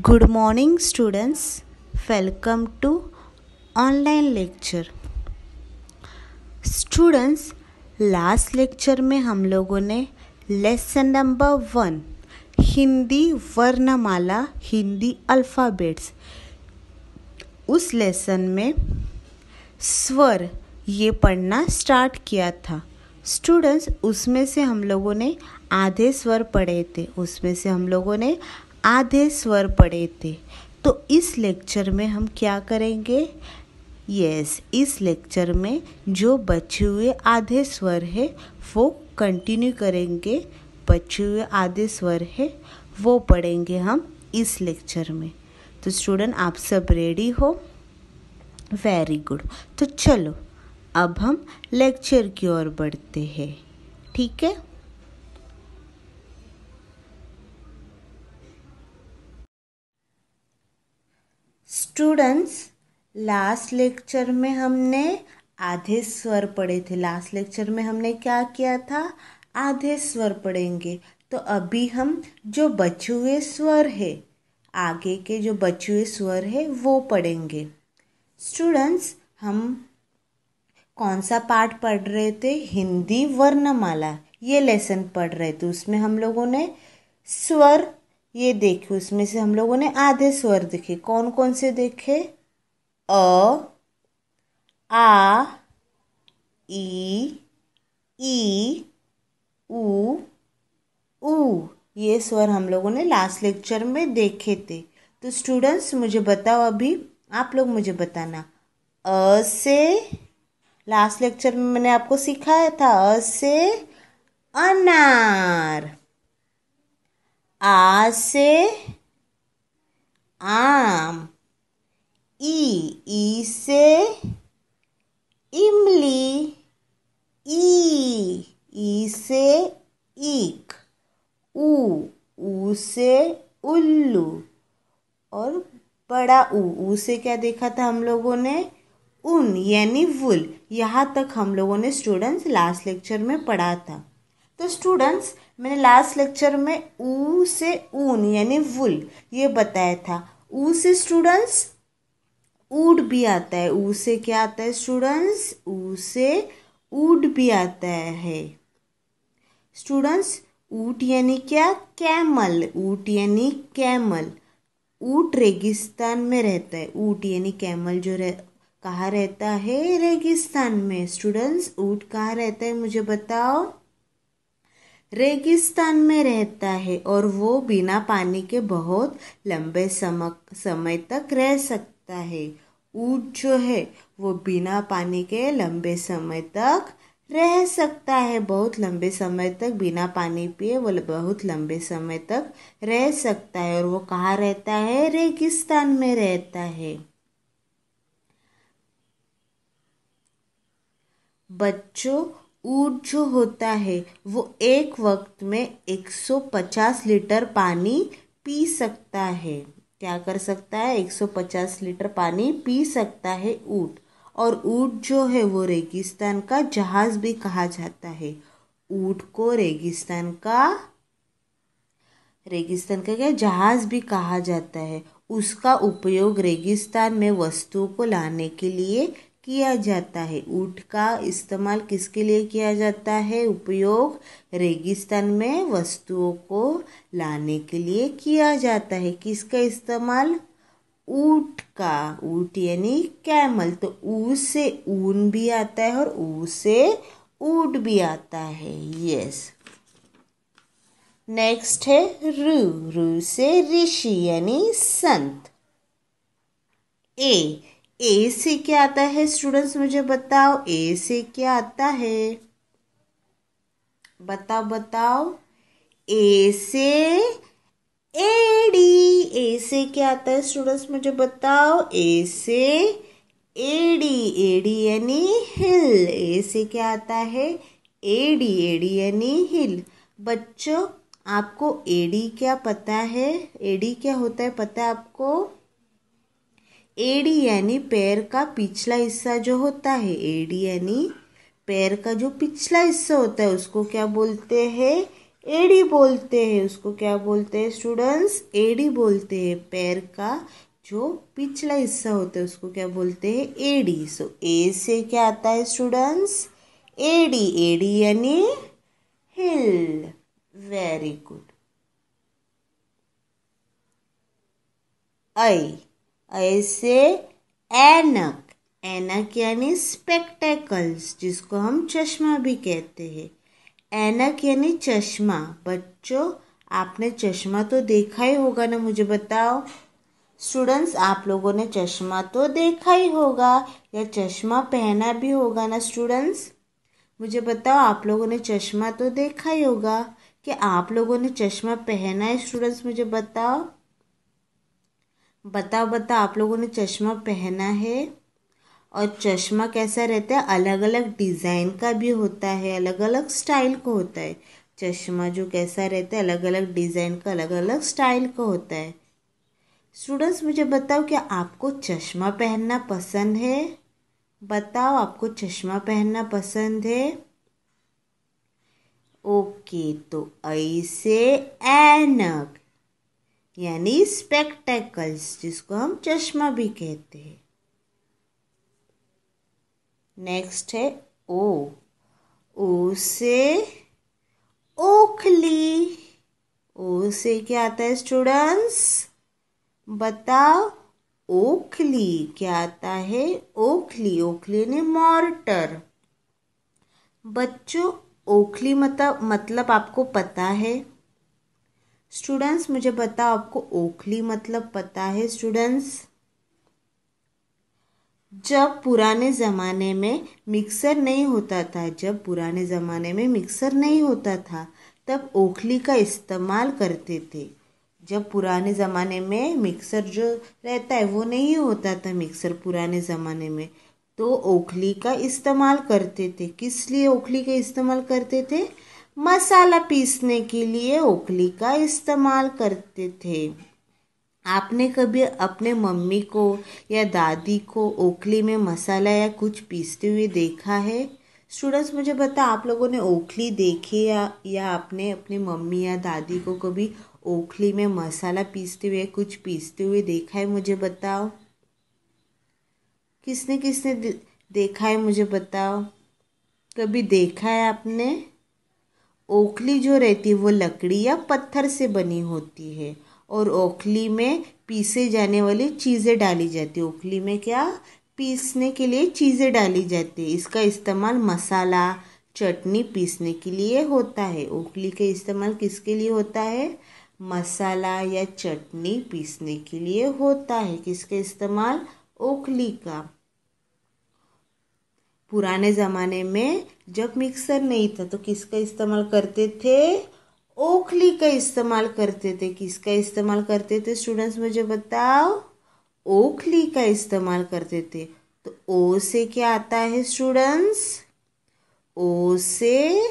Good morning students, welcome to online lecture. Students, last lecture में हम लोगों ने लेसन नंबर 1 हिंदी वर्णमाला हिंदी अल्फ़ाबेट्स उस लेसन में स्वर ये पढ़ना स्टार्ट किया था. स्टूडेंट्स, उसमें से हम लोगों ने आधे स्वर पढ़े थे. तो इस लेक्चर में हम क्या करेंगे? इस लेक्चर में जो बचे हुए आधे स्वर है वो कंटिन्यू करेंगे. बचे हुए आधे स्वर है वो पढ़ेंगे हम इस लेक्चर में. तो स्टूडेंट, आप सब रेडी हो? Very good. तो चलो अब हम लेक्चर की ओर बढ़ते हैं. ठीक है. स्टूडेंट्स, लास्ट लेक्चर में हमने आधे स्वर पढ़े थे. लास्ट लेक्चर में हमने क्या किया था? आधे स्वर पढ़ेंगे. तो अभी हम जो बचे हुए स्वर है, आगे के जो बचे हुए स्वर है वो पढ़ेंगे. स्टूडेंट्स, हम कौन सा पार्ट पढ़ रहे थे? हिंदी वर्णमाला ये लेसन पढ़ रहे थे. उसमें हम लोगों ने स्वर ये देखे, उसमें से हम लोगों ने आधे स्वर देखे. कौन कौन से देखे? अ, आ, ई, उ. ये स्वर हम लोगों ने लास्ट लेक्चर में देखे थे. तो स्टूडेंट्स, मुझे बताओ, अभी आप लोग मुझे बताना. अ से लास्ट लेक्चर में मैंने आपको सिखाया था अ से अनार. आ से आम. ई से इमली. ई से ईख. ऊ से उल्लू. और बड़ा ऊ से क्या देखा था हम लोगों ने? ऊन यानी वुल. यहाँ तक हम लोगों ने स्टूडेंट्स लास्ट लेक्चर में पढ़ा था. तो स्टूडेंट्स, मैंने लास्ट लेक्चर में ऊ से ऊन यानी वुल ये बताया था. ऊ से स्टूडेंट्स ऊड भी आता है. ऊ से क्या आता है स्टूडेंट्स? ऊ से ऊड भी आता है. स्टूडेंट्स, ऊट यानी क्या? कैमल. ऊट यानी कैमल. ऊट रेगिस्तान में रहता है. ऊट यानी कैमल जो कहाँ रहता है? रेगिस्तान में. स्टूडेंट्स, ऊट कहाँ रहता है मुझे बताओ? रेगिस्तान में रहता है. और वो बिना पानी के बहुत लंबे समय तक रह सकता है. ऊंट जो है वो बिना पानी के लंबे समय तक रह सकता है. बहुत लंबे समय तक बिना पानी पिए वो बहुत लंबे समय तक रह सकता है. और वो कहाँ रहता है? रेगिस्तान में रहता है. बच्चों, ऊंट जो होता है वो एक वक्त में 150 लीटर पानी पी सकता है. क्या कर सकता है? 150 लीटर पानी पी सकता है ऊंट. और ऊंट जो है वो रेगिस्तान का जहाज भी कहा जाता है. ऊंट को रेगिस्तान का क्या जहाज भी कहा जाता है. उसका उपयोग रेगिस्तान में वस्तुओं को लाने के लिए किया जाता है. ऊंट का इस्तेमाल किसके लिए किया जाता है? उपयोग रेगिस्तान में वस्तुओं को लाने के लिए किया जाता है. किसका इस्तेमाल? ऊंट का. ऊंट यानी कैमल. तो ऊ से ऊन भी आता है और ऊ से ऊंट भी आता है. यस. नेक्स्ट है रू. रू से ऋषि यानी संत. ए से क्या आता है स्टूडेंट्स मुझे बताओ? ए से क्या आता है? बताओ. ए से एड़ी. ए से क्या आता है स्टूडेंट्स मुझे बताओ? ए से एड़ी. एड़ी यानी हिल. ए से क्या आता है? एड़ी. एड़ी यानी हिल. बच्चों, आपको एड़ी क्या पता है? एड़ी क्या होता है पता है आपको? एड़ी यानी पैर का पिछला हिस्सा जो होता है. एड़ी यानी पैर का जो पिछला हिस्सा होता है उसको क्या बोलते हैं? एड़ी बोलते हैं। उसको क्या बोलते हैं स्टूडेंट्स? एड़ी बोलते हैं। पैर का जो पिछला हिस्सा होता है उसको क्या बोलते हैं? एड़ी। सो ए से क्या आता है स्टूडेंट्स? एड़ी। एड़ी यानी हिल। Very good. ऐ से ऐनक। ऐनक यानी स्पेक्टेकल्स, जिसको हम चश्मा भी कहते हैं। ऐनक यानी चश्मा। बच्चों, आपने चश्मा तो देखा ही होगा ना, मुझे बताओ। स्टूडेंट्स, आप लोगों ने चश्मा तो देखा ही होगा या चश्मा पहना भी होगा ना स्टूडेंट्स। मुझे बताओ, आप लोगों ने चश्मा तो देखा ही होगा। कि आप लोगों ने चश्मा पहना है स्टूडेंट्स? मुझे बताओ बताओ बताओ, आप लोगों ने चश्मा पहना है? और चश्मा कैसा रहता है? अलग अलग डिज़ाइन का भी होता है, अलग अलग स्टाइल का होता है। चश्मा जो कैसा रहता है, अलग अलग डिज़ाइन का, अलग अलग स्टाइल का होता है। स्टूडेंट्स, मुझे बताओ, क्या आपको चश्मा पहनना पसंद है? बताओ, आपको चश्मा पहनना पसंद है? ओके, तो ऐसे ऐनक यानी स्पेक्टेकल्स, जिसको हम चश्मा भी कहते हैं। नेक्स्ट है ओ। ओ से ओखली। ओ से क्या आता है स्टूडेंट्स? बताओ। ओखली क्या आता है? ओखली। ओखली ने मॉर्टर। बच्चों, ओखली मतलब आपको पता है? स्टूडेंट्स, मुझे बताओ, आपको ओखली मतलब पता है स्टूडेंट्स? जब पुराने ज़माने में मिक्सर नहीं होता था, तब ओखली का इस्तेमाल करते थे। जब पुराने ज़माने में मिक्सर जो रहता है वो नहीं होता था, मिक्सर पुराने ज़माने में, तो ओखली का इस्तेमाल करते थे। किस लिए ओखली का इस्तेमाल करते थे? मसाला पीसने के लिए ओखली का इस्तेमाल करते थे। आपने कभी अपने मम्मी को या दादी को ओखली में मसाला या कुछ पीसते हुए देखा है? स्टूडेंट्स, मुझे बता, आप लोगों ने ओखली देखी या आपने अपनी मम्मी या दादी को कभी ओखली में मसाला पीसते हुए कुछ पीसते हुए देखा है? मुझे बताओ, किसने किसने देखा है? मुझे बताओ, कभी देखा है आपने? ओखली जो रहती है वो लकड़ी या पत्थर से बनी होती है और ओखली में पीसे जाने वाली चीज़ें डाली जाती है। ओखली में क्या पीसने के लिए चीज़ें डाली जाती है। इसका इस्तेमाल मसाला, चटनी पीसने के लिए होता है। ओखली का इस्तेमाल किसके लिए होता है? मसाला या चटनी पीसने के लिए होता है। किसका इस्तेमाल? ओखली का। पुराने ज़माने में जब मिक्सर नहीं था तो किसका इस्तेमाल करते थे? ओखली का इस्तेमाल करते थे। किसका इस्तेमाल करते थे स्टूडेंट्स? मुझे बताओ। ओखली का इस्तेमाल करते थे। तो ओ से क्या आता है स्टूडेंट्स? ओ से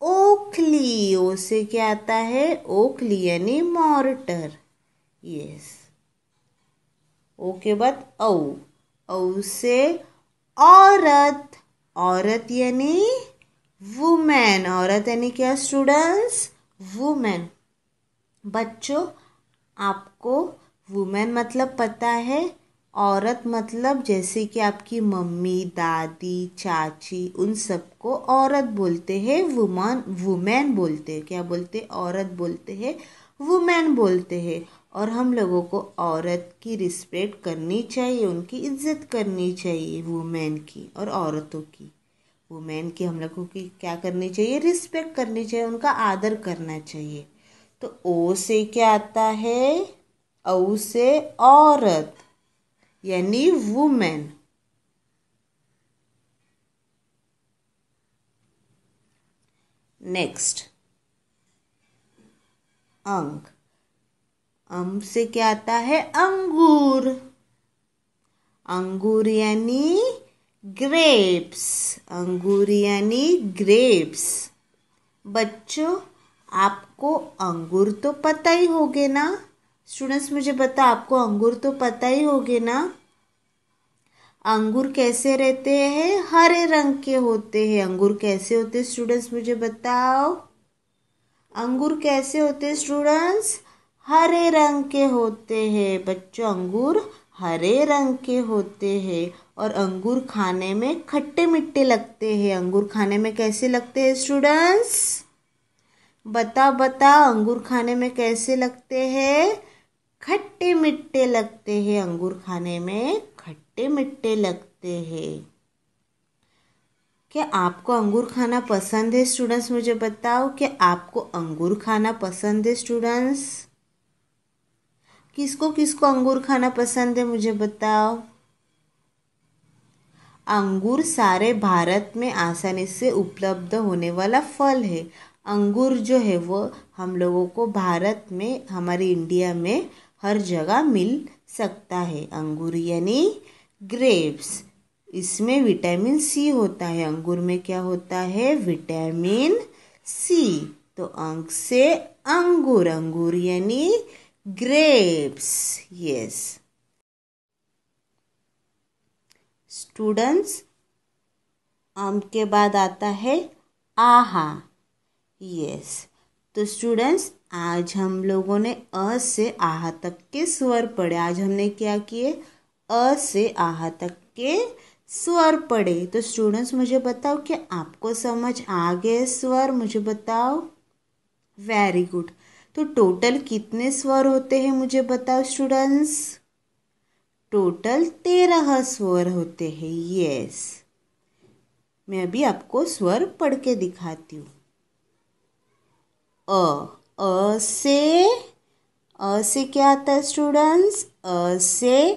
ओखली। ओ से क्या आता है? ओखली यानी मॉर्टर। यस। ओ के बाद औ। औ से औरत। औरत यानी वुमेन। औरत यानी क्या स्टूडेंट्स? वुमेन। बच्चों, आपको वुमेन मतलब पता है? औरत मतलब जैसे कि आपकी मम्मी, दादी, चाची, उन सबको औरत बोलते हैं, वुमेन बोलते हैं। क्या बोलते हैं? औरत बोलते हैं, वुमेन बोलते हैं। और हम लोगों को औरत की रिस्पेक्ट करनी चाहिए, उनकी इज्जत करनी चाहिए, वुमेन की और औरतों की। वुमेन की हम लोगों की क्या करनी चाहिए? रिस्पेक्ट करनी चाहिए, उनका आदर करना चाहिए। तो ओ से क्या आता है? औ से औरत यानी वुमेन। नेक्स्ट, अंक। अम से क्या आता है? अंगूर। अंगूर यानी ग्रेप्स। अंगूर यानी ग्रेप्स। बच्चों, आपको अंगूर तो पता ही होगे ना? स्टूडेंट्स, मुझे बता, आपको अंगूर तो पता ही होगे ना? अंगूर कैसे रहते हैं? हरे रंग के होते हैं। अंगूर कैसे होते हैं स्टूडेंट्स? मुझे बताओ। अंगूर कैसे होते हैं स्टूडेंट्स? हरे रंग के होते हैं बच्चों। अंगूर हरे रंग के होते हैं और अंगूर खाने में खट्टे मीठे लगते हैं। अंगूर खाने में कैसे लगते हैं स्टूडेंट्स? बता अंगूर खाने में कैसे लगते हैं? खट्टे मीठे लगते हैं। अंगूर खाने में खट्टे मीठे लगते हैं। क्या आपको अंगूर खाना पसंद है स्टूडेंट्स? मुझे बताओ, क्या आपको अंगूर खाना पसंद है स्टूडेंट्स? किसको किसको अंगूर खाना पसंद है मुझे बताओ। अंगूर सारे भारत में आसानी से उपलब्ध होने वाला फल है। अंगूर जो है वो हम लोगों को भारत में, हमारे इंडिया में हर जगह मिल सकता है। अंगूर यानी ग्रेप्स। इसमें विटामिन सी होता है। अंगूर में क्या होता है? Vitamin C. तो अंक से अंगूर, अंगूर यानी ग्रेप्स। यस स्टूडेंट्स, आम के बाद आता है आहा। यस तो स्टूडेंट्स, आज हम लोगों ने अ से आहा तक के स्वर पढ़े। आज हमने क्या किए? अ से आहा तक के स्वर पढ़े। तो स्टूडेंट्स मुझे बताओ, क्या आपको समझ आ गए स्वर? मुझे बताओ। Very good. तो टोटल कितने स्वर होते हैं मुझे बताओ स्टूडेंट्स? टोटल 13 स्वर होते हैं। यस मैं अभी आपको स्वर पढ़ के दिखाती हूँ। अ से क्या आता है स्टूडेंट्स? अ से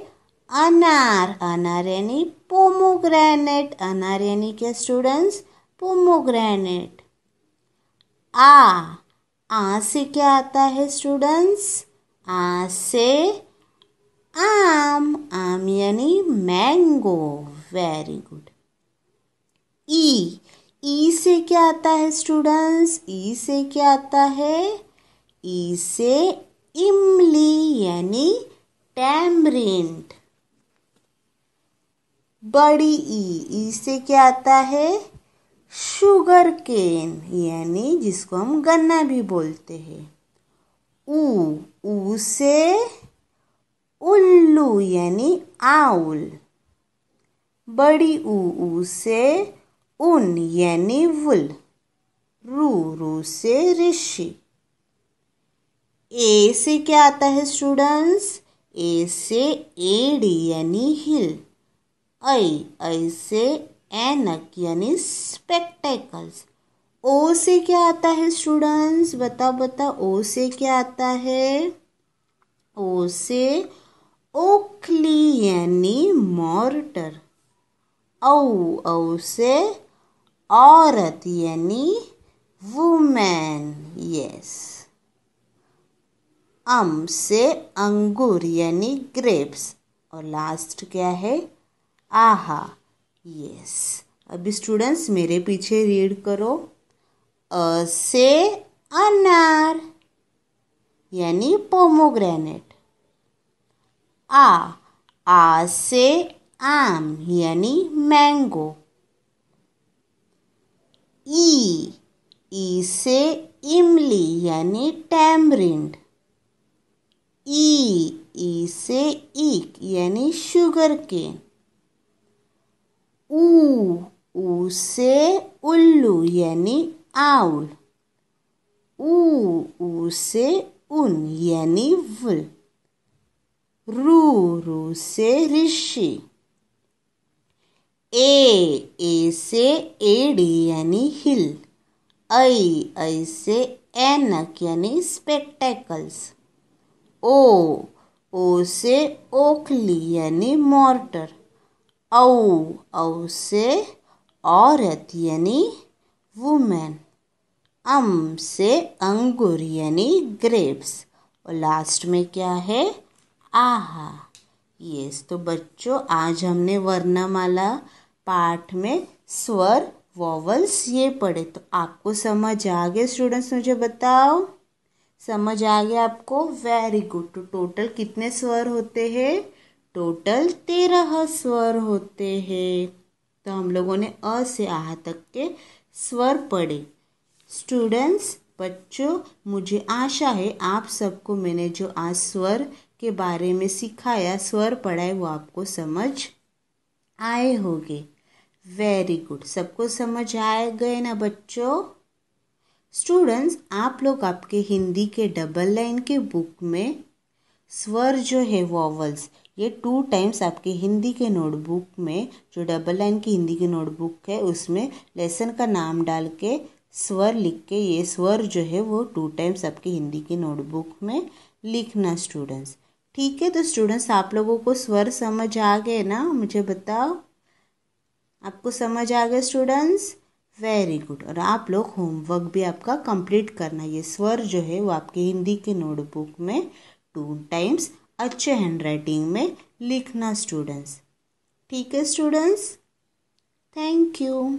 अनार। अनार यानी पोमोग्रेनेट। अनार यानी क्या स्टूडेंट्स? पोमोग्रेनेट। आ से क्या आता है स्टूडेंट्स? आ से आम। आम यानी मैंगो। Very good. ई से क्या आता है स्टूडेंट्स? ई से क्या आता है? ई से इमली यानी टैमरिंड। बड़ी ई से क्या आता है? शुगर केन यानी जिसको हम गन्ना भी बोलते हैं। ऊ से उल्लू यानी आउल। बड़ी ऊ से ऊन यानी वुल। रू से ऋषि। ए से क्या आता है स्टूडेंट्स? ए से एड़ी यानी हिल। ऐ से ऐनक यानी स्पेक्टेकल्स। ओ से क्या आता है स्टूडेंट्स? बता ओ से क्या आता है? ओ से ओखली यानी मॉर्टर। औ से औरत यानी वुमेन। यस। से अंगूर यानी ग्रेप्स। और लास्ट क्या है? आहा। यस अभी स्टूडेंट्स मेरे पीछे रीड करो। अ से अनार यानी पोमोग्रेनेट। आ से आम यानी मैंगो। ई से इमली यानी टैमरिंड। ई से ईक यानी शुगर केन। ऊ से उल्लू यानी आउल। ऊ से ऊन यानी वुल। रू से ऋषि। ए से एड़ी यानी हिल। ऐ से ऐनक यानी स्पेक्टेकल्स। ओ से ओखली यानी मॉर्टर। औ से औरत यानी वुमेन। से अंगूर यानी ग्रेप्स। और लास्ट में क्या है? आहा। यस तो बच्चों, आज हमने वर्णमाला पाठ में स्वर वॉवल्स ये पढ़े। तो आपको समझ आ गए स्टूडेंट्स? मुझे बताओ, समझ आ गया आपको? Very good. तो टोटल कितने स्वर होते हैं? टोटल 13 स्वर होते हैं। तो हम लोगों ने अ से आहा तक के स्वर पढ़े। स्टूडेंट्स बच्चों, मुझे आशा है आप सबको मैंने जो आज स्वर के बारे में सिखाया, स्वर पढ़ाए, वो आपको समझ आए होंगे। वेरी गुड, सबको समझ आए गए ना बच्चों। स्टूडेंट्स, आप लोग आपके हिंदी के डबल लाइन के बुक में स्वर जो है वॉवल्स, ये 2 टाइम्स आपके हिंदी के नोटबुक में, जो डबल लाइन की हिंदी की नोटबुक है उसमें लेसन का नाम डाल के स्वर लिख के, ये स्वर जो है वो 2 टाइम्स आपके हिंदी की नोटबुक में लिखना स्टूडेंट्स। ठीक है, तो स्टूडेंट्स आप लोगों को स्वर समझ आ गए ना, मुझे बताओ, आपको समझ आ गए स्टूडेंट्स? Very good. और आप लोग होमवर्क भी आपका कंप्लीट करना। ये स्वर जो है वो आपके हिंदी के नोटबुक में 2 टाइम्स अच्छे हैंडराइटिंग में लिखना स्टूडेंट्स। ठीक है स्टूडेंट्स, थैंक यू।